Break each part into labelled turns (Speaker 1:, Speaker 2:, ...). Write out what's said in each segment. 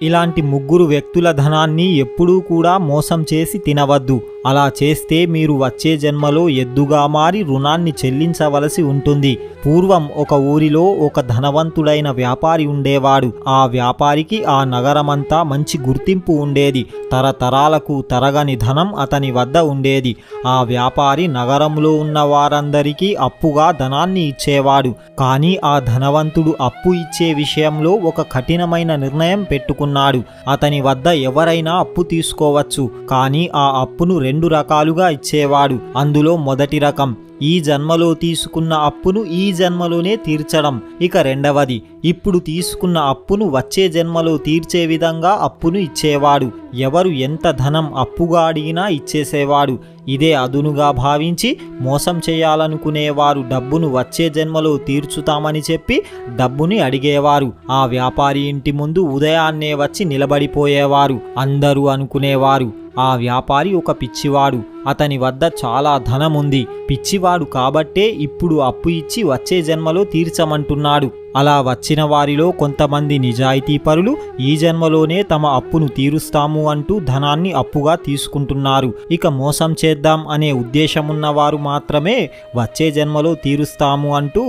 Speaker 1: ఇలాంటి ముగ్గురు వ్యక్తుల ధనాన్ని ఎప్పుడూ కూడా మోసం చేసి తినవద్దు. అలా చేస్తే మీరు వచ్చే జన్మలో ఎద్దుగా మారి రుణాన్ని చెల్లించవలసి ఉంటుంది. పూర్వం ఒక ఊరిలో ఒక ధనవంతుడైన వ్యాపారి ఉండేవాడు. ఆ వ్యాపారికి ఆ నగరమంతా మంచి గుర్తింపు ఉండేది. తరతరాలకు తరగని ధనం అతని వద్ద ఉండేది. ఆ వ్యాపారి నగరంలో ఉన్న వారందరికీ అప్పుగా ధనాన్ని ఇచ్చేవాడు. కానీ ఆ ధనవంతుడు అప్పు ఇచ్చే విషయంలో ఒక కఠినమైన నిర్ణయం పెట్టుకున్నాడు. అతని వద్ద ఎవరైనా అప్పు తీసుకోవచ్చు, కానీ ఆ అప్పును 2 రకాలుగా ఇచ్చేవాడు. అందులో మొదటి రకం ఈ జన్మలో తీసుకున్న అప్పును ఈ జన్మలోనే తీర్చడం. ఇక రెండవది ఇప్పుడు తీసుకున్న అప్పును వచ్చే జన్మలో తీర్చే విధంగా అప్పును ఇచ్చేవాడు. ఎవరు ఎంత ధనం అప్పుగా అడిగినా ఇచ్చేసేవాడు. ఇదే అదునుగా భావించి మోసం చేయాలనుకునేవారు డబ్బును వచ్చే జన్మలో తీర్చుతామని చెప్పి డబ్బుని అడిగేవారు. ఆ వ్యాపారి ఇంటి ముందు ఉదయాన్నే వచ్చి నిలబడిపోయేవారు. అందరూ అనుకునేవారు ఆ వ్యాపారి ఒక పిచ్చివాడు, అతని వద్ద చాలా ధనం ఉంది, పిచ్చివాడు కాబట్టే ఇప్పుడు అప్పు ఇచ్చి వచ్చే జన్మలో తీర్చమంటున్నాడు. అలా వచ్చిన వారిలో కొంతమంది నిజాయితీపరులు ఈ జన్మలోనే తమ అప్పును తీరుస్తాము అంటూ ధనాన్ని అప్పుగా తీసుకుంటున్నారు. ఇక మోసం చేద్దాం అనే ఉద్దేశమున్నవారు మాత్రమే వచ్చే జన్మలో తీరుస్తాము అంటూ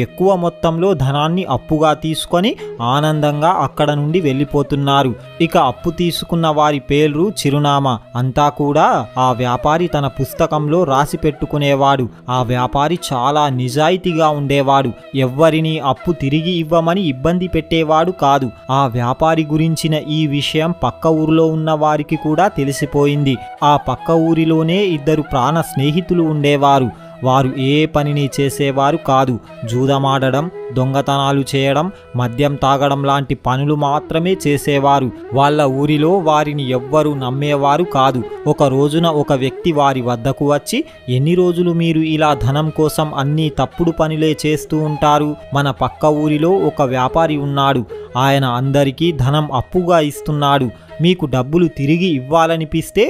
Speaker 1: ఎక్కువ మొత్తంలో ధనాన్ని అప్పుగా తీసుకొని ఆనందంగా అక్కడ నుండి వెళ్ళిపోతున్నారు. ఇక అప్పు తీసుకున్న వారి పేర్లు, చిరునామా అంతా కూడా ఆ వ్యాపారి తన పుస్తకంలో రాసి పెట్టుకునేవాడు. ఆ వ్యాపారి చాలా నిజాయితీగా ఉండేవాడు. ఎవ్వరినీ అప్పు తిరిగి ఇవ్వమని ఇబ్బంది పెట్టేవాడు కాదు. ఆ వ్యాపారి గురించిన ఈ విషయం పక్క ఊరిలో ఉన్న వారికి కూడా తెలిసిపోయింది. ఆ పక్క ఊరిలోనే 2 ప్రాణ స్నేహితులు ఉండేవారు. వారు ఏ పనిని చేసేవారు కాదు. జూదమాడడం, దొంగతనాలు చేయడం, మద్యం తాగడం లాంటి పనులు మాత్రమే చేసేవారు. వాళ్ళ ఊరిలో వారిని ఎవ్వరూ నమ్మేవారు కాదు. ఒక రోజున ఒక వ్యక్తి వారి వద్దకు వచ్చి, ఎన్ని రోజులు మీరు ఇలా ధనం కోసం అన్ని తప్పుడు పనులే చేస్తూ ఉంటారు? మన పక్క ఊరిలో ఒక వ్యాపారి ఉన్నాడు. ఆయన అందరికీ ధనం అప్పుగా ఇస్తున్నాడు. మీకు డబ్బులు తిరిగి ఇవ్వాలనిపిస్తే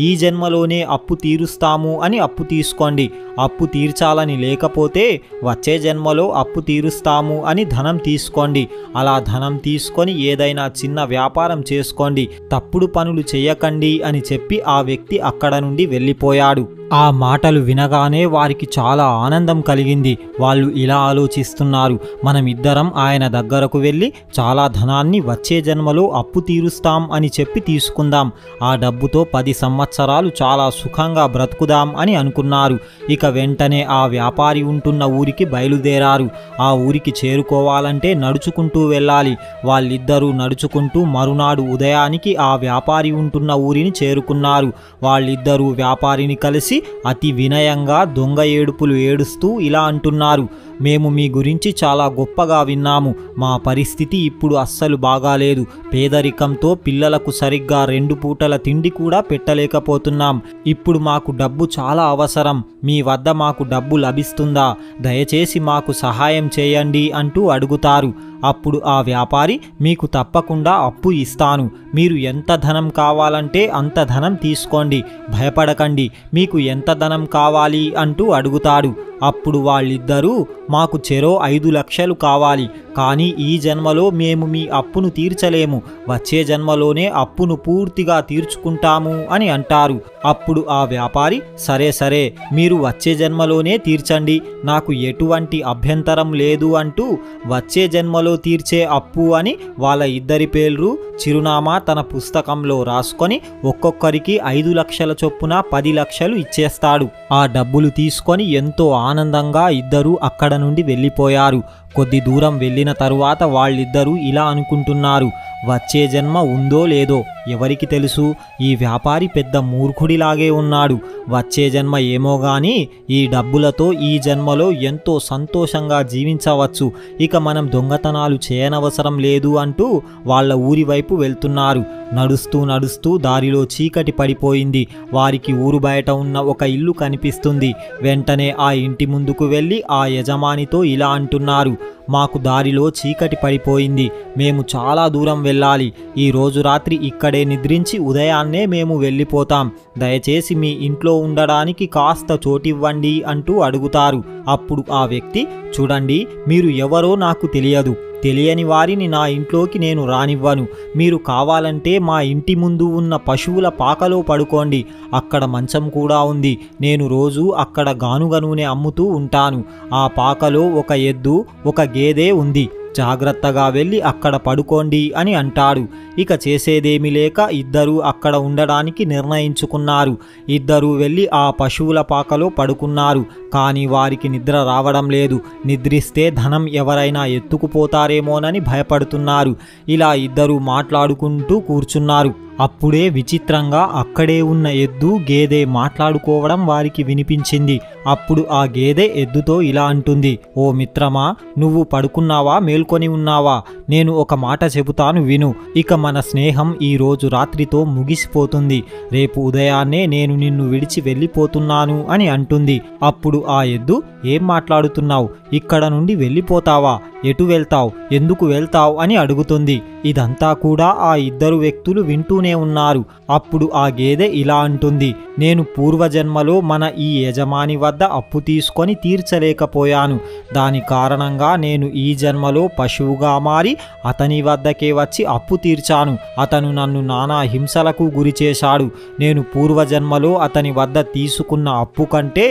Speaker 1: ఈ జన్మలోనే అప్పు తీరుస్తాము అని అప్పు తీసుకోండి. అప్పు తీర్చాలని లేకపోతే వచ్చే జన్మలో అప్పు తీరుస్తాము అని ధనం తీసుకోండి. అలా ధనం తీసుకొని ఏదైనా చిన్న వ్యాపారం చేసుకోండి. తప్పుడు పనులు చేయకండి అని చెప్పి ఆ వ్యక్తి అక్కడ నుండి వెళ్ళిపోయాడు. ఆ మాటలు వినగానే వారికి చాలా ఆనందం కలిగింది. వాళ్ళు ఇలా ఆలోచిస్తున్నారు, మనమిద్దరం ఆయన దగ్గరకు వెళ్ళి చాలా ధనాన్ని వచ్చే జన్మలో అప్పు తీరుస్తాం అని చెప్పి తీసుకుందాం. ఆ డబ్బుతో 10 సంవత్సరాలు చాలా సుఖంగా బ్రతుకుదాం అని అనుకున్నారు. ఇక వెంటనే ఆ వ్యాపారి ఉంటున్న ఊరికి బయలుదేరారు. ఆ ఊరికి చేరుకోవాలంటే నడుచుకుంటూ వెళ్ళాలి. వాళ్ళిద్దరూ నడుచుకుంటూ మరునాడు ఉదయానికి ఆ వ్యాపారి ఉంటున్న ఊరిని చేరుకున్నారు. వాళ్ళిద్దరూ వ్యాపారిని కలిసి అతి వినయంగా దొంగ ఏడుపులు ఏడుస్తూ ఇలా అంటున్నారు, మేము మీ గురించి చాలా గొప్పగా విన్నాము. మా పరిస్థితి ఇప్పుడు అస్సలు బాగాలేదు. పేదరికంతో పిల్లలకు సరిగ్గా 2 పూటల తిండి కూడా పెట్టలేకపోతున్నాం. ఇప్పుడు మాకు డబ్బు చాలా అవసరం. మీ వద్ద మాకు డబ్బు లభిస్తుందా? దయచేసి మాకు సహాయం చేయండి అంటూ అడుగుతారు. అప్పుడు ఆ వ్యాపారి, మీకు తప్పకుండా అప్పు ఇస్తాను. మీరు ఎంత ధనం కావాలంటే అంత ధనం తీసుకోండి, భయపడకండి. మీకు ఎంత ధనం కావాలి అంటూ అడుగుతాడు. అప్పుడు వాళ్ళిద్దరూ, మాకు చెరో 5 లక్షలు కావాలి, కానీ ఈ జన్మలో మేము మీ అప్పును తీర్చలేము. వచ్చే జన్మలోనే అప్పును పూర్తిగా తీర్చుకుంటాము అని అంటారు. అప్పుడు ఆ వ్యాపారి, సరే సరే, మీరు వచ్చే జన్మలోనే తీర్చండి, నాకు ఎటువంటి అభ్యంతరం లేదు అంటూ వచ్చే జన్మలో తీర్చే అప్పు అని వాళ్ళ ఇద్దరి పేర్లు, చిరునామా తన పుస్తకంలో రాసుకొని ఒక్కొక్కరికి 5 లక్షల చొప్పున 10 లక్షలు ఇచ్చేస్తాడు. ఆ డబ్బులు తీసుకొని ఎంతో ఆనందంగా ఇద్దరూ అక్కడ నుండి వెళ్ళిపోయారు. కొద్ది దూరం వెళ్ళిన తరువాత వాళ్ళిద్దరూ ఇలా అనుకుంటున్నారు, వచ్చే జన్మ ఉందో లేదో ఎవరికి తెలుసు? ఈ వ్యాపారి పెద్ద మూర్ఖుడిలాగే ఉన్నాడు. వచ్చే జన్మ ఏమో గాని ఈ డబ్బులతో ఈ జన్మలో ఎంతో సంతోషంగా జీవించవచ్చు. ఇక మనం దొంగతనాలు చేయనవసరం లేదు అంటూ వాళ్ళ ఊరి వైపు వెళ్తున్నారు. నడుస్తూ నడుస్తూ దారిలో చీకటి పడిపోయింది. వారికి ఊరు బయట ఉన్న ఒక ఇల్లు కనిపిస్తుంది. వెంటనే ఆ ఇంటి ముందుకు వెళ్ళి ఆ యజమానితో ఇలా అంటున్నారు, మాకు దారిలో చీకటి పడిపోయింది, మేము చాలా దూరం వెళ్ళాలి. ఈ రోజు రాత్రి ఇక్కడే నిద్రించి ఉదయాన్నే మేము వెళ్ళిపోతాం. దయచేసి మీ ఇంట్లో ఉండడానికి కాస్త చోటివ్వండి అంటూ అడుగుతారు. అప్పుడు ఆ వ్యక్తి, చూడండి, మీరు ఎవరో నాకు తెలియదు, తెలియని వారిని నా ఇంట్లోకి నేను రానివ్వను. మీరు కావాలంటే మా ఇంటి ముందు ఉన్న పశువుల పాకలో పడుకోండి. అక్కడ మంచం కూడా ఉంది. నేను రోజు అక్కడ గానుగ నూనె అమ్ముతూ ఉంటాను. ఆ పాకలో ఒక ఎద్దు, ఒక గేదె ఉంది. జాగ్రత్తగా వెళ్ళి అక్కడ పడుకోండి అని అంటాడు. ఇక చేసేదేమీ లేక ఇద్దరూ అక్కడ ఉండడానికి నిర్ణయించుకున్నారు. ఇద్దరూ వెళ్ళి ఆ పశువుల పాకలో పడుకున్నారు. కానీ వారికి నిద్ర రావడం లేదు. నిద్రిస్తే ధనం ఎవరైనా ఎత్తుకుపోతారేమోనని భయపడుతున్నారు. ఇలా ఇద్దరూ మాట్లాడుకుంటూ కూర్చున్నారు. అప్పుడే విచిత్రంగా అక్కడే ఉన్న ఎద్దు, గేదె మాట్లాడుకోవడం వారికి వినిపించింది. అప్పుడు ఆ గేదె ఎద్దుతో ఇలా అంటుంది, ఓ మిత్రమా, నువ్వు పడుకున్నావా, మేల్కొని ఉన్నావా? నేను ఒక మాట చెబుతాను విను. ఇక మన స్నేహం ఈ రోజు రాత్రితో ముగిసిపోతుంది. రేపు ఉదయాన్నే నేను నిన్ను విడిచి వెళ్ళిపోతున్నాను అని అంటుంది. అప్పుడు ఆ ఎద్దు, ఏం మాట్లాడుతున్నావు? ఇక్కడ నుండి వెళ్ళిపోతావా? ఎటు వెళ్తావు? ఎందుకు వెళ్తావు అని అడుగుతుంది. ఇదంతా కూడా ఆ ఇద్దరు వ్యక్తులు వింటూనే ఉన్నారు. అప్పుడు ఆ గేదె ఇలా అంటుంది, నేను పూర్వజన్మలో మన ఈ యజమాని వద్ద అప్పు తీసుకొని తీర్చలేకపోయాను. దాని కారణంగా నేను ఈ జన్మలో పశువుగా మారి అతని వద్దకే వచ్చి అప్పు తీర్చాను. అతను నన్ను నానా హింసలకు గురి చేశాడు. నేను పూర్వజన్మలో అతని వద్ద తీసుకున్న అప్పు కంటే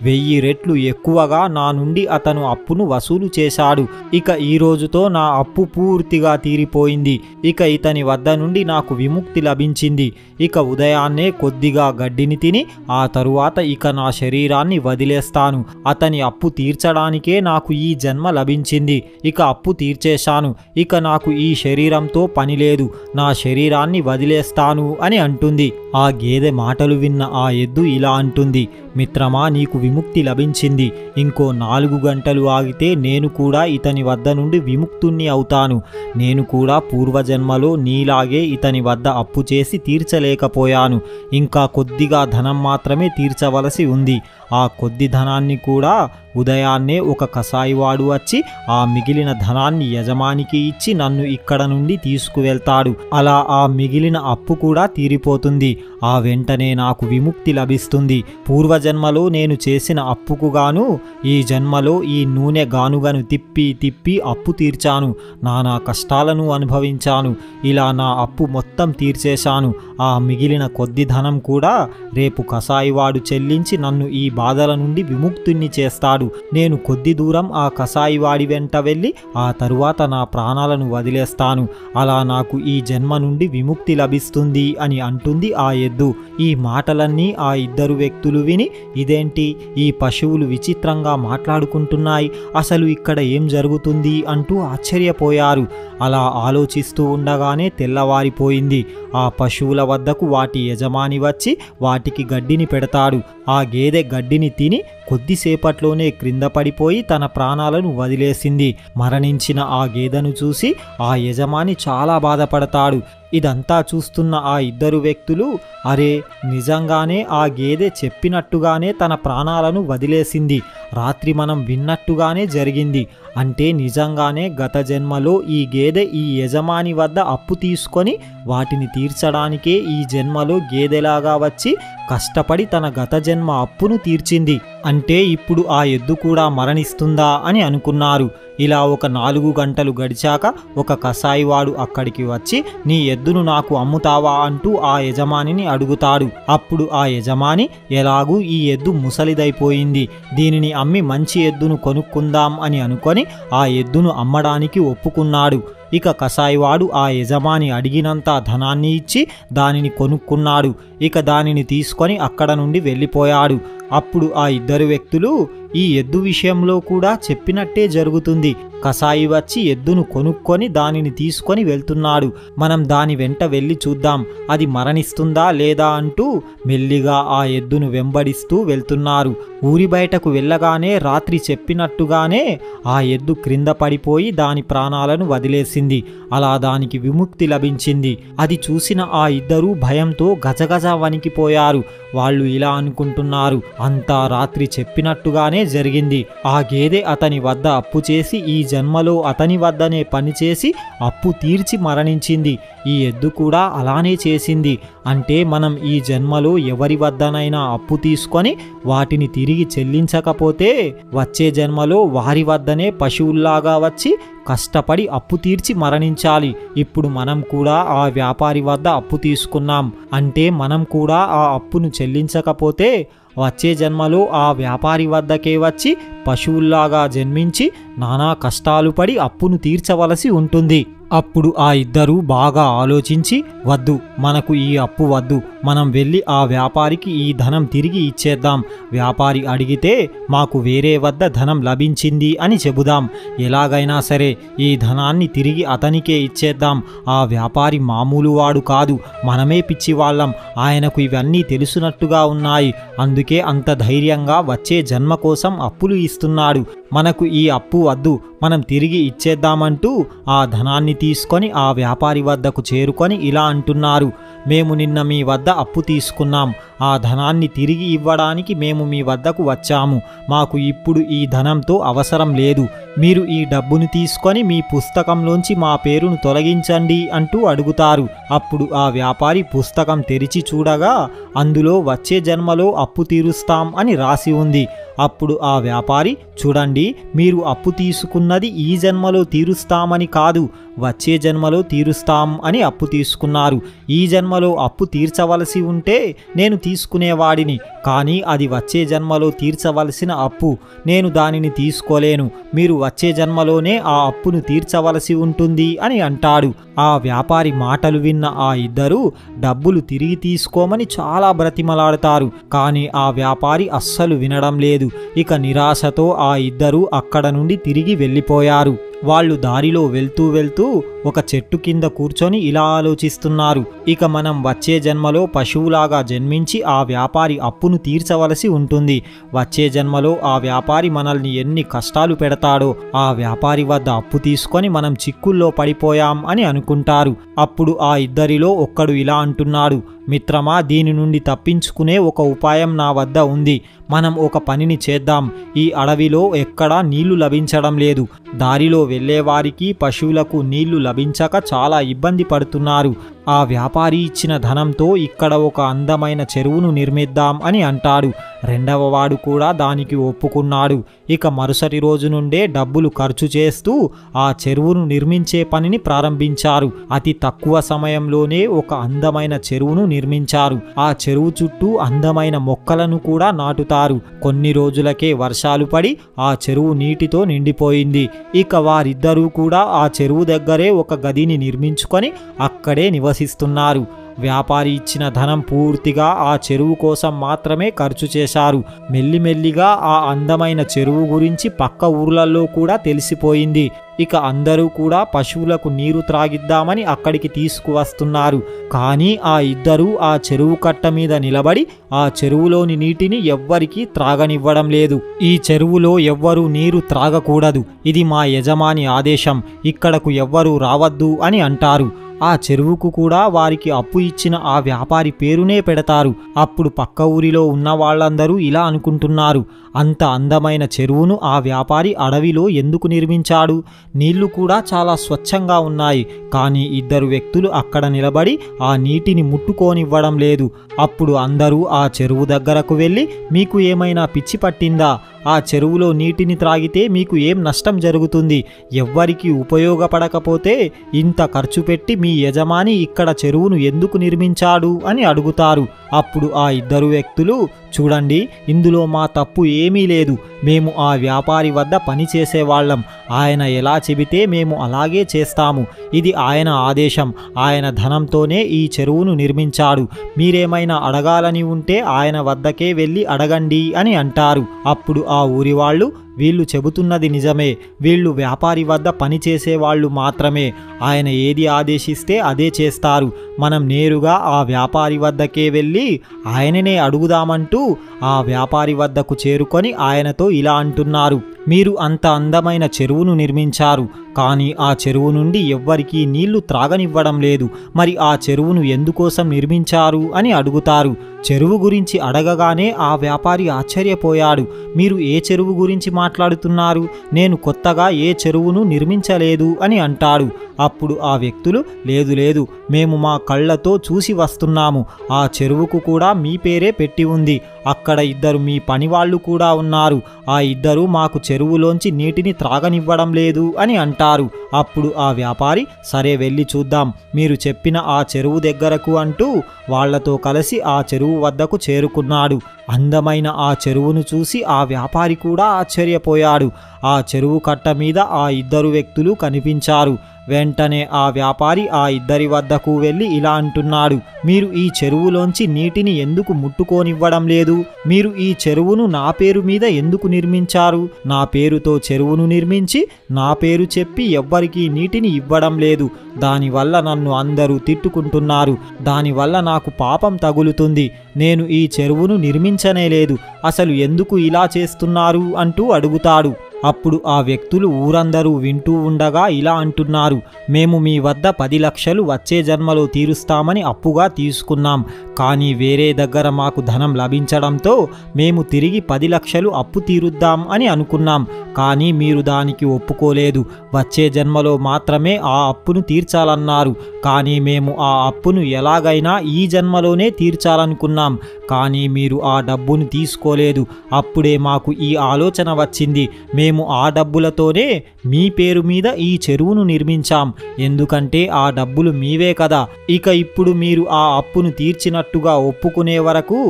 Speaker 1: 1000 రెట్లు ఎక్కువగా నా నుండి అతను అప్పును వసూలు చేశాడు. ఇక ఈ రోజుతో నా అప్పు పూర్తిగా తీరిపోయింది. ఇక ఇతని వద్ద నుండి నాకు విముక్తి లభించింది. ఇక ఉదయాన్నే కొద్దిగా గడ్డిని తిని ఆ తరువాత ఇక నా శరీరాన్ని వదిలేస్తాను. అతని అప్పు తీర్చడానికే నాకు ఈ జన్మ లభించింది. ఇక అప్పు తీర్చేశాను. ఇక నాకు ఈ శరీరంతో పని లేదు. నా శరీరాన్ని వదిలేస్తాను అని అంటుంది. ఆ గేదె మాటలు విన్న ఆ ఎద్దు ఇలా అంటుంది, మిత్రమా, నీకు విముక్తి లభించింది. ఇంకో 4 గంటలు ఆగితే నేను కూడా ఇతని వద్ద నుండి విముక్తుణ్ణి అవుతాను. నేను కూడా పూర్వజన్మలో నీలాగే ఇతని వద్ద అప్పు చేసి తీర్చలేకపోయాను. ఇంకా కొద్దిగా ధనం మాత్రమే తీర్చవలసి ఉంది. ఆ కొద్ది ధనాన్ని కూడా ఉదయాన్నే ఒక కసాయివాడు వచ్చి ఆ మిగిలిన ధనాన్ని యజమానికి ఇచ్చి నన్ను ఇక్కడ నుండి తీసుకువెళ్తాడు. అలా ఆ మిగిలిన అప్పు కూడా తీరిపోతుంది. ఆ వెంటనే నాకు విముక్తి లభిస్తుంది. పూర్వజన్మలో నేను చేసిన అప్పుకు గాను ఈ జన్మలో ఈ నూనె గానుగను తిప్పి తిప్పి అప్పు తీర్చాను. నానా కష్టాలను అనుభవించాను. ఇలా నా అప్పు మొత్తం తీర్చేశాను. ఆ మిగిలిన కొద్ది ధనం కూడా రేపు కసాయివాడు చెల్లించి నన్ను ఈ బాధల నుండి విముక్తుణ్ణి చేస్తాడు. నేను కొద్ది దూరం ఆ కసాయివాడి వెంట వెళ్ళి ఆ తరువాత నా ప్రాణాలను వదిలేస్తాను. అలా నాకు ఈ జన్మ నుండి విముక్తి లభిస్తుంది అని అంటుంది ఆ ఎద్దు. ఈ మాటలన్నీ ఆ ఇద్దరు వ్యక్తులు విని, ఇదేంటి, ఈ పశువులు విచిత్రంగా మాట్లాడుకుంటున్నాయి, అసలు ఇక్కడ ఏం జరుగుతుంది అంటూ ఆశ్చర్యపోయారు. అలా ఆలోచిస్తూ ఉండగానే తెల్లవారిపోయింది. ఆ పశువుల వద్దకు వాటి యజమాని వచ్చి వాటికి గడ్డిని పెడతాడు. ఆ గేదె గడ్డిని తిని కొద్దిసేపట్లోనే క్రింద పడిపోయి తన ప్రాణాలను వదిలేసింది. మరణించిన ఆ గేదెను చూసి ఆ యజమాని చాలా బాధపడతాడు. ఇదంతా చూస్తున్న ఆ ఇద్దరు వ్యక్తులు, అరే, నిజంగానే ఆ గేదె చెప్పినట్టుగానే తన ప్రాణాలను వదిలేసింది. రాత్రి మనం విన్నట్టుగానే జరిగింది. అంటే నిజంగానే గత జన్మలో ఈ గేదె ఈ యజమాని వద్ద అప్పు తీసుకొని వాటిని తీర్చడానికే ఈ జన్మలో గేదెలాగా వచ్చి కష్టపడి తన గత జన్మ అప్పును తీర్చింది. అంటే ఇప్పుడు ఆ ఎద్దు కూడా మరణిస్తుందా అని అనుకున్నారు. ఇలా ఒక 4 గంటలు గడిచాక ఒక కసాయివాడు అక్కడికి వచ్చి, నీ ఎద్దును నాకు అమ్ముతావా అంటూ ఆ యజమానిని అడుగుతాడు. అప్పుడు ఆ యజమాని, ఎలాగూ ఈ ఎద్దు ముసలిదైపోయింది, దీనిని అమ్మి మంచి ఎద్దును కొనుక్కుందాం అని అనుకొని ఆ ఎద్దును అమ్మడానికి ఒప్పుకున్నాడు. ఇక కసాయివాడు ఆ యజమాని అడిగినంత ధనాన్ని ఇచ్చి దానిని కొనుక్కున్నాడు. ఇక దానిని తీసుకొని అక్కడ నుండి వెళ్ళిపోయాడు. అప్పుడు ఆ ఇద్దరు వ్యక్తులు, ఈ ఎద్దు విషయంలో కూడా చెప్పినట్టే జరుగుతుంది. కసాయి వచ్చి ఎద్దును కొనుక్కొని దానిని తీసుకొని వెళ్తున్నాడు. మనం దాని వెంట వెళ్ళి చూద్దాం, అది మరణిస్తుందా లేదా అంటూ మెల్లిగా ఆ ఎద్దును వెంబడిస్తూ వెళ్తున్నారు. ఊరి బయటకు వెళ్ళగానే రాత్రి చెప్పినట్టుగానే ఆ ఎద్దు క్రింద పడిపోయి దాని ప్రాణాలను వదిలేసింది. అలా దానికి విముక్తి లభించింది. అది చూసిన ఆ ఇద్దరూ భయంతో గజగజ వణికిపోయారు. వాళ్ళు ఇలా అనుకుంటున్నారు, అంతా రాత్రి చెప్పినట్టుగానే జరిగింది. ఆ గేదె అతని వద్ద అప్పు చేసి ఈ జన్మలో అతని వద్దనే పనిచేసి అప్పు తీర్చి మరణించింది. ఈ ఎద్దు కూడా అలానే చేసింది. అంటే మనం ఈ జన్మలో ఎవరి వద్దనైనా అప్పు తీసుకొని వాటిని తిరిగి చెల్లించకపోతే వచ్చే జన్మలో వారి వద్దనే పశువుల్లాగా వచ్చి కష్టపడి అప్పు తీర్చి మరణించాలి. ఇప్పుడు మనం కూడా ఆ వ్యాపారి వద్ద అప్పు తీసుకున్నాం అంటే మనం కూడా ఆ అప్పును చెల్లించకపోతే వచ్చే జన్మలో ఆ వ్యాపారి వద్దకే వచ్చి పశువుల్లాగా జన్మించి నానా కష్టాలు పడి అప్పును తీర్చవలసి ఉంటుంది. అప్పుడు ఆ ఇద్దరూ బాగా ఆలోచించి, వద్దు, మనకు ఈ అప్పు వద్దు, మనం వెళ్ళి ఆ వ్యాపారికి ఈ ధనం తిరిగి ఇచ్చేద్దాం. వ్యాపారి అడిగితే మాకు వేరే వద్ద ధనం లభించింది అని చెబుదాం. ఎలాగైనా సరే ఈ ధనాన్ని తిరిగి అతనికే ఇచ్చేద్దాం. ఆ వ్యాపారి మామూలు వాడు కాదు, మనమే పిచ్చివాళ్ళం. ఆయనకు ఇవన్నీ తెలుసునట్టుగా ఉన్నాయి. అందుకే అంత ధైర్యంగా వచ్చే జన్మ కోసం అప్పులు ఇస్తున్నాడు. మనకు ఈ అప్పు వద్దు, మనం తిరిగి ఇచ్చేద్దామంటూ ఆ ధనాన్ని తీసుకొని ఆ వ్యాపారి వద్దకు చేరుకొని ఇలా అంటున్నారు, మేము నిన్న మీ వద్ద అప్పు తీసుకున్నాం. ఆ ధనాన్ని తిరిగి ఇవ్వడానికి మేము మీ వద్దకు వచ్చాము. మాకు ఇప్పుడు ఈ ధనంతో అవసరం లేదు. మీరు ఈ డబ్బును తీసుకొని మీ పుస్తకంలోంచి మా పేరును తొలగించండి అంటూ అడుగుతారు. అప్పుడు ఆ వ్యాపారి పుస్తకం తెరిచి చూడగా అందులో వచ్చే జన్మలో అప్పు తీరుస్తాం అని రాసి ఉంది. అప్పుడు ఆ వ్యాపారి, చూడండి, మీరు అప్పు తీసుకున్నది ఈ జన్మలో తీరుస్తామని కాదు, వచ్చే జన్మలో తీరుస్తాం అని అప్పు తీసుకున్నారు. ఈ జన్మలో అప్పు తీర్చవలసి ఉంటే నేను తీసుకునేవాడిని, కానీ అది వచ్చే జన్మలో తీర్చవలసిన అప్పు. నేను దానిని తీసుకోలేను. మీరు వచ్చే జన్మలోనే ఆ అప్పును తీర్చవలసి ఉంటుంది అని అంటాడు. ఆ వ్యాపారి మాటలు విన్న ఆ ఇద్దరూ డబ్బులు తిరిగి తీసుకోమని చాలా బ్రతిమలాడతారు. కానీ ఆ వ్యాపారి అస్సలు వినడం లేదు. ఇక నిరాశతో ఆ ఇద్దరూ అక్కడ నుండి తిరిగి వెళ్ళిపోయారు. వాళ్ళు దారిలో వెళ్తూ ఒక చెట్టు కింద కూర్చొని ఇలా ఆలోచిస్తున్నారు, ఇక మనం వచ్చే జన్మలో పశువులాగా జన్మించి ఆ వ్యాపారి అప్పును తీర్చవలసి ఉంటుంది. వచ్చే జన్మలో ఆ వ్యాపారి మనల్ని ఎన్ని కష్టాలు పెడతాడో, ఆ వ్యాపారి వద్ద అప్పు తీసుకొని మనం చిక్కుల్లో పడిపోయాం అని అనుకుంటారు. అప్పుడు ఆ ఇద్దరిలో ఒక్కడు ఇలా అంటున్నాడు, మిత్రమా, దీని నుండి తప్పించుకునే ఒక ఉపాయం నా వద్ద ఉంది. మనం ఒక పనిని చేద్దాం. ఈ అడవిలో ఎక్కడా నీళ్లు లభించడం లేదు. దారిలో వెళ్ళేవారికి పశువులకు నీళ్లు లభించక చాలా ఇబ్బంది పడుతున్నారు. ఆ వ్యాపారి ఇచ్చిన ధనంతో ఇక్కడ ఒక అందమైన చెరువును నిర్మిద్దాం అని అంటాడు. రెండవ వాడు కూడా దానికి ఒప్పుకున్నాడు. ఇక మరుసటి రోజు నుండే డబ్బులు ఖర్చు చేస్తూ ఆ చెరువును నిర్మించే పనిని ప్రారంభించారు. అతి తక్కువ సమయంలోనే ఒక అందమైన చెరువును నిర్మించారు. ఆ చెరువు చుట్టూ అందమైన మొక్కలను కూడా నాటుతారు. కొన్ని రోజులకే వర్షాలు పడి ఆ చెరువు నీటితో నిండిపోయింది. ఇక వారిద్దరూ కూడా ఆ చెరువు దగ్గరే ఒక గదిని నిర్మించుకొని అక్కడే నివసిస్తున్నారు. వ్యాపారి ఇచ్చిన ధనం పూర్తిగా ఆ చెరువు కోసం మాత్రమే ఖర్చు చేశారు. మెల్లిమెల్లిగా ఆ అందమైన చెరువు గురించి పక్క ఊర్లలో కూడా తెలిసిపోయింది. ఇక అందరూ కూడా పశువులకు నీరు త్రాగిద్దామని అక్కడికి తీసుకువస్తున్నారు. కానీ ఆ ఇద్దరూ ఆ చెరువు కట్ట మీద నిలబడి ఆ చెరువులోని నీటిని ఎవ్వరికీ త్రాగనివ్వడం లేదు. ఈ చెరువులో ఎవ్వరూ నీరు త్రాగకూడదు, ఇది మా యజమాని ఆదేశం, ఇక్కడకు ఎవ్వరూ రావద్దు అని అంటారు. ఆ చెరువుకు కూడా వారికి అప్పు ఇచ్చిన ఆ వ్యాపారి పేరునే పెడతారు. అప్పుడు పక్క ఊరిలో ఉన్న వాళ్ళందరూ ఇలా అనుకుంటున్నారు, అంత అందమైన చెరువును ఆ వ్యాపారి అడవిలో ఎందుకు నిర్మించాడు? నీళ్లు కూడా చాలా స్వచ్ఛంగా ఉన్నాయి, కానీ ఇద్దరు వ్యక్తులు అక్కడ నిలబడి ఆ నీటిని ముట్టుకోనివ్వడం లేదు. అప్పుడు అందరూ ఆ చెరువు దగ్గరకు వెళ్ళి, మీకు ఏమైనా పిచ్చి పట్టిందా? ఆ చెరువులో నీటిని త్రాగితే మీకు ఏం నష్టం జరుగుతుంది? ఎవ్వరికి ఉపయోగపడకపోతే ఇంత ఖర్చు పెట్టి మీ యజమాని ఇక్కడ చెరువును ఎందుకు నిర్మించాడు అని అడుగుతారు. అప్పుడు ఆ ఇద్దరు వ్యక్తులు, చూడండి, ఇందులో మా తప్పు ఏమీ లేదు. మేము ఆ వ్యాపారి వద్ద పని చేసేవాళ్ళం. ఆయన ఎలా చెబితే మేము అలాగే చేస్తాము. ఇది ఆయన ఆదేశం. ఆయన ధనంతోనే ఈ చెరువును నిర్మించాడు. మీరేమైనా అడగాలని ఉంటే ఆయన వద్దకే వెళ్ళి అడగండి అని అంటారు. అప్పుడు ఆ ఊరి వాళ్ళు, వీళ్ళు చెబుతున్నది నిజమే, వీళ్ళు వ్యాపారి వద్ద పని చేసేవాళ్ళు మాత్రమే. ఆయన ఏది ఆదేశిస్తే అదే చేస్తారు. మనం నేరుగా ఆ వ్యాపారి వద్దకే వెళ్ళి ఆయననే అడుగుదామంటూ ఆ వ్యాపారి వద్దకు చేరుకొని ఆయనతో ఇలా అంటున్నారు, మీరు అంత అందమైన చెరువును నిర్మించారు, కానీ ఆ చెరువు నుండి ఎవ్వరికీ నీళ్లు త్రాగనివ్వడం లేదు. మరి ఆ చెరువును ఎందుకోసం నిర్మించారు అని అడుగుతారు. చెరువు గురించి అడగగానే ఆ వ్యాపారి ఆశ్చర్యపోయాడు. మీరు ఏ చెరువు గురించి మాట్లాడుతున్నారు? నేను కొత్తగా ఏ చెరువును నిర్మించలేదు అని అంటాడు. అప్పుడు ఆ వ్యక్తులు, లేదు లేదు, మేము మా కళ్ళతో చూసి వస్తున్నాము. ఆ చెరువుకు కూడా మీ పేరే పెట్టి ఉంది. అక్కడ ఇద్దరు మీ పనివాళ్ళు కూడా ఉన్నారు. ఆ ఇద్దరు మాకు చెరువులోంచి నీటిని త్రాగనివ్వడం లేదు అని అంటారు. అప్పుడు ఆ వ్యాపారి, సరే వెళ్ళి చూద్దాం, మీరు చెప్పిన ఆ చెరువు దగ్గరకు అంటూ వాళ్లతో కలిసి ఆ చెరువు వద్దకు చేరుకున్నాడు. అందమైన ఆ చెరువును చూసి ఆ వ్యాపారి కూడా ఆశ్చర్యపోయాడు. ఆ చెరువు కట్ట మీద ఆ ఇద్దరు వ్యక్తులు కనిపించారు. వెంటనే ఆ వ్యాపారి ఆ ఇద్దరి వద్దకు వెళ్ళి ఇలా అంటున్నాడు, మీరు ఈ చెరువులోంచి నీటిని ఎందుకు ముట్టుకోనివ్వడం లేదు? మీరు ఈ చెరువును నా పేరు మీద ఎందుకు నిర్మించారు? నా పేరుతో చెరువును నిర్మించి నా పేరు చెప్పి ఎవ్వరికీ నీటిని ఇవ్వడం లేదు. దానివల్ల నన్ను అందరూ తిట్టుకుంటున్నారు. దానివల్ల నాకు పాపం తగులుతుంది. నేను ఈ చెరువును నిర్మించనే లేదు. అసలు ఎందుకు ఇలా చేస్తున్నారు అంటూ అడుగుతాడు. అప్పుడు ఆ వ్యక్తులు ఊరందరూ వింటూ ఉండగా ఇలా అంటున్నారు, మేము మీ వద్ద 10 లక్షలు వచ్చే జన్మలో తీరుస్తామని అప్పుగా తీసుకున్నాం. కానీ వేరే దగ్గర మాకు ధనం లభించడంతో మేము తిరిగి 10 లక్షలు అప్పు తీరుద్దాం అని అనుకున్నాం. కానీ మీరు దానికి ఒప్పుకోలేదు. వచ్చే జన్మలో మాత్రమే ఆ అప్పును తీర్చాలన్నారు. కానీ మేము ఆ అప్పును ఎలాగైనా ఈ జన్మలోనే తీర్చాలనుకున్నాం. కానీ మీరు ఆ డబ్బును తీసుకోలేదు. అప్పుడే మాకు ఈ ఆలోచన వచ్చింది. మేము ఆ డబ్బులతోనే మీ పేరు మీద ఈ చెరువును నిర్మించాం. ఎందుకంటే ఆ డబ్బులు మీవే కదా. ఇక ఇప్పుడు మీరు ఆ అప్పును తీర్చినట్టుగా ఒప్పుకునే వరకు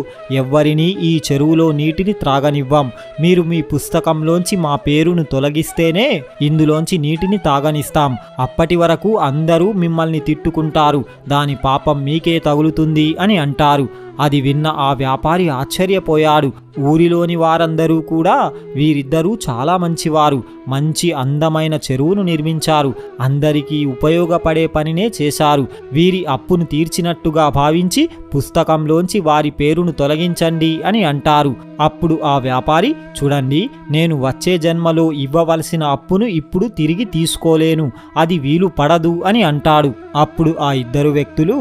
Speaker 1: ఎవ్వరినీ ఈ చెరువులో నీటిని త్రాగనివ్వం. మీరు మీ పుస్తకంలోంచి మా పేరును తొలగిస్తేనే ఇందులోంచి నీటిని తాగనిస్తాం. అప్పటి వరకు అందరూ మిమ్మల్ని తిట్టుకుంటారు. దాని పాపం మీకే తగులుతుంది అని అంటారు. అది విన్న ఆ వ్యాపారి ఆశ్చర్యపోయాడు. ఊరిలోని వారందరూ కూడా వీరిద్దరూ చాలా మంచివారు, మంచి అందమైన చెరువును నిర్మించారు, అందరికీ ఉపయోగపడే పనినే చేశారు. వీరి అప్పును తీర్చినట్టుగా భావించి పుస్తకంలోంచి వారి పేరును తొలగించండి అని అంటారు. అప్పుడు ఆ వ్యాపారి, చూడండి, నేను వచ్చే జన్మలో ఇవ్వవలసిన అప్పును ఇప్పుడు తిరిగి తీసుకోలేను, అది వీలు పడదు అని అంటాడు. అప్పుడు ఆ ఇద్దరు వ్యక్తులు,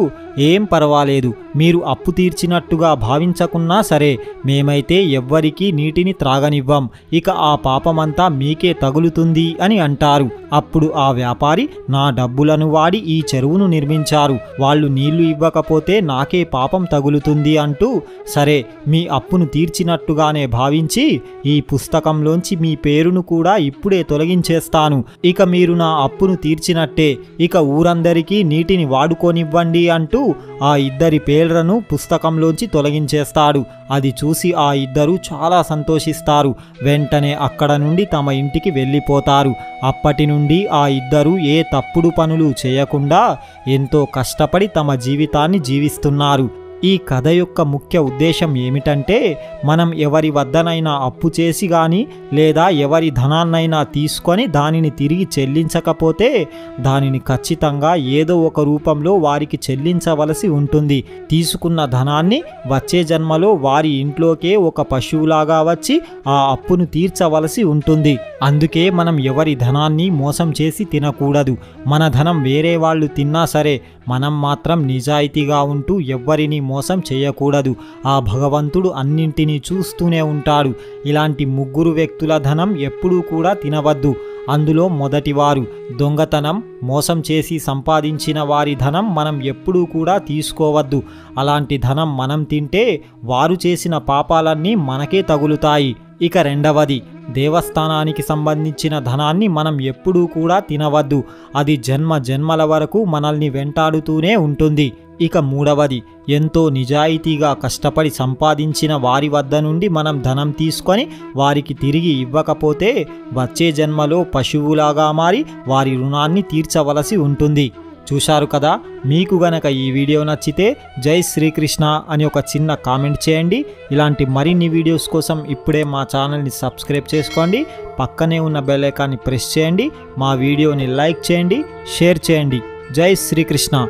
Speaker 1: ఏం పర్వాలేదు, మీరు అప్పు తీర్చినట్టుగా భావించకున్నా సరే, మేమైతే ఎవ్వరికీ నీటిని త్రాగనివ్వం. ఇక ఆ పాపమంతా మీకే తగులుతుంది అని అంటారు. అప్పుడు ఆ వ్యాపారి, నా డబ్బులను వాడి ఈ చెరువును నిర్మించారు. వాళ్ళు నీళ్లు ఇవ్వకపోతే నాకే పాపం తగులుతుంది అంటూ, సరే, మీ అప్పును తీర్చినట్టుగానే భావించి ఈ పుస్తకంలోంచి మీ పేరును కూడా ఇప్పుడే తొలగించేస్తాను. ఇక మీరు నా అప్పును తీర్చినట్టే. ఇక ఊరందరికీ నీటిని వాడుకోనివ్వండి అంటూ ఆ ఇద్దరి పేర్లను పుస్తకంలోంచి తొలగించేస్తాడు. అది చూసి ఆ ఇద్దరు చాలా సంతోషిస్తారు. వెంటనే అక్కడ నుండి తమ ఇంటికి వెళ్ళిపోతారు. అప్పటి నుండి ఆ ఇద్దరు ఏ తప్పుడు పనులు చేయకుండా ఎంతో కష్టపడి తమ జీవితాన్ని జీవిస్తున్నారు. ఈ కథ యొక్క ముఖ్య ఉద్దేశం ఏమిటంటే, మనం ఎవరి వద్దనైనా అప్పు చేసి కానీ లేదా ఎవరి ధనాన్నైనా తీసుకొని దానిని తిరిగి చెల్లించకపోతే దానిని ఖచ్చితంగా ఏదో ఒక రూపంలో వారికి చెల్లించవలసి ఉంటుంది. తీసుకున్న ధనాన్ని వచ్చే జన్మలో వారి ఇంట్లోకే ఒక పశువులాగా వచ్చి ఆ అప్పును తీర్చవలసి ఉంటుంది. అందుకే మనం ఎవరి ధనాన్ని మోసం చేసి తినకూడదు. మన ధనం వేరే వాళ్ళు తిన్నా సరే, మనం మాత్రం నిజాయితీగా ఉంటూ ఎవ్వరిని మోసం చేయకూడదు. ఆ భగవంతుడు అన్నింటినీ చూస్తూనే ఉంటాడు. ఇలాంటి 3 వ్యక్తుల ధనం ఎప్పుడూ కూడా తినవద్దు. అందులో మొదటివారు దొంగతనం, మోసం చేసి సంపాదించిన వారి ధనం మనం ఎప్పుడూ కూడా తీసుకోవద్దు. అలాంటి ధనం మనం తింటే వారు చేసిన పాపాలన్నీ మనకే తగులుతాయి. ఇక రెండవది, దేవస్థానానికి సంబంధించిన ధనాన్ని మనం ఎప్పుడూ కూడా తినవద్దు. అది జన్మ జన్మల వరకు మనల్ని వెంటాడుతూనే ఉంటుంది. ఇక మూడవది, ఎంతో నిజాయితీగా కష్టపడి సంపాదించిన వారి వద్ద నుండి మనం ధనం తీసుకొని వారికి తిరిగి ఇవ్వకపోతే వచ్చే జన్మలో పశువులాగా మారి వారి రుణాన్ని తీర్చవలసి ఉంటుంది. చూశారు కదా. మీకు గనక ఈ వీడియో నచ్చితే జై శ్రీకృష్ణ అని ఒక చిన్న కామెంట్ చేయండి. ఇలాంటి మరిన్ని వీడియోస్ కోసం ఇప్పుడే మా ఛానల్ని సబ్స్క్రైబ్ చేసుకోండి. పక్కనే ఉన్న బెల్ ఐకాన్ని ప్రెస్ చేయండి. మా వీడియోని లైక్ చేయండి, షేర్ చేయండి. జై శ్రీకృష్ణ.